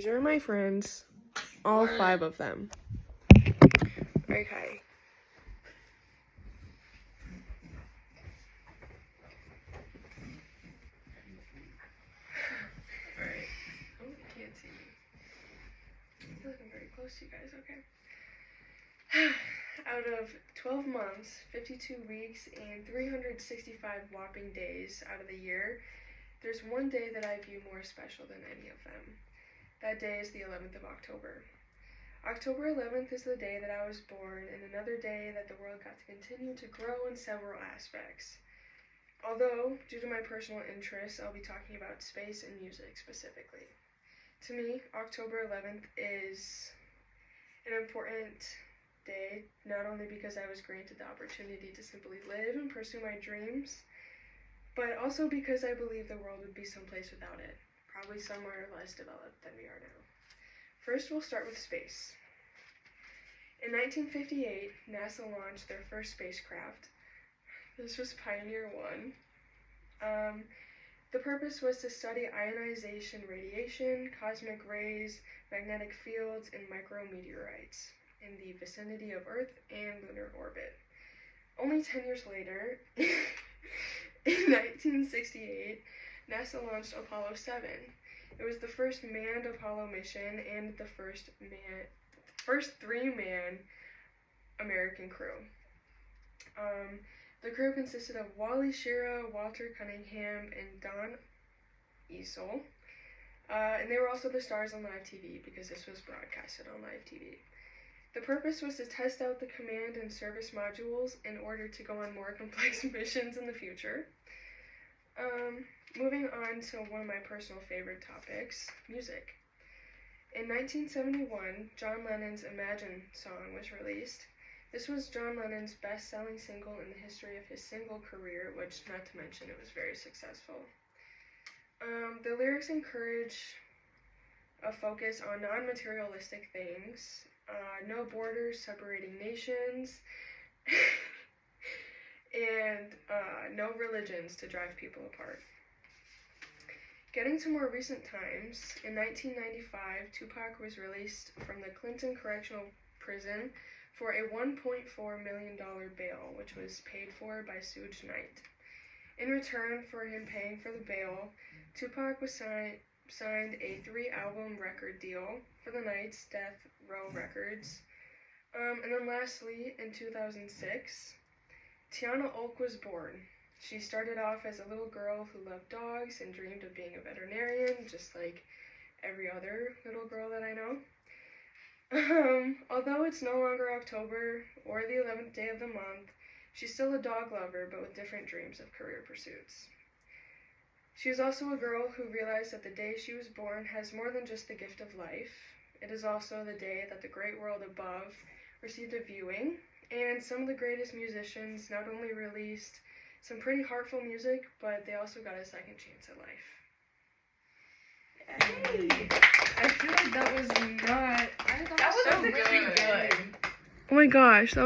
These are my friends. All 5 of them. Okay. Alright. Oh, you can't see me. I'm looking very close to you guys, okay. Out of 12 months, 52 weeks, and 365 whopping days out of the year, there's one day that I view more special than any of them. That day is the 11th of October. October 11th is the day that I was born, and another day that the world got to continue to grow in several aspects. Although, due to my personal interests, I'll be talking about space and music specifically. To me, October 11th is an important day, not only because I was granted the opportunity to simply live and pursue my dreams, but also because I believe the world would be someplace without it, probably somewhere less developed than we are now. First, we'll start with space. In 1958, NASA launched their first spacecraft. This was Pioneer 1. The purpose was to study ionization radiation, cosmic rays, magnetic fields, and micrometeorites in the vicinity of Earth and lunar orbit. Only 10 years later, in 1968, NASA launched Apollo 7. It was the first manned Apollo mission and the first 3-man American crew. The crew consisted of Wally Schirra, Walter Cunningham, and Don Eisel. And they were also the stars on live TV because this was broadcasted on live TV. The purpose was to test out the command and service modules in order to go on more complex missions in the future. Moving on to one of my personal favorite topics, music. In 1971, John Lennon's Imagine song was released. This was John Lennon's best-selling single in the history of his single career, which, not to mention, it was very successful. The lyrics encourage a focus on non-materialistic things, no borders separating nations, and no religions to drive people apart. Getting to more recent times, in 1995, Tupac was released from the Clinton Correctional Prison for a $1.4 million bail, which was paid for by Suge Knight. In return for him paying for the bail, Tupac was signed a 3-album record deal for the Knights, Death Row Records. And then lastly, in 2006, Tiana Oak was born. She started off as a little girl who loved dogs and dreamed of being a veterinarian, just like every other little girl that I know. Although it's no longer October or the 11th day of the month, she's still a dog lover, but with different dreams of career pursuits. She is also a girl who realized that the day she was born has more than just the gift of life. It is also the day that the great world above received a viewing, and some of the greatest musicians not only released some pretty heartful music, but they also got a second chance at life. Hey. I feel like that was not... That was really good. Oh my gosh, that was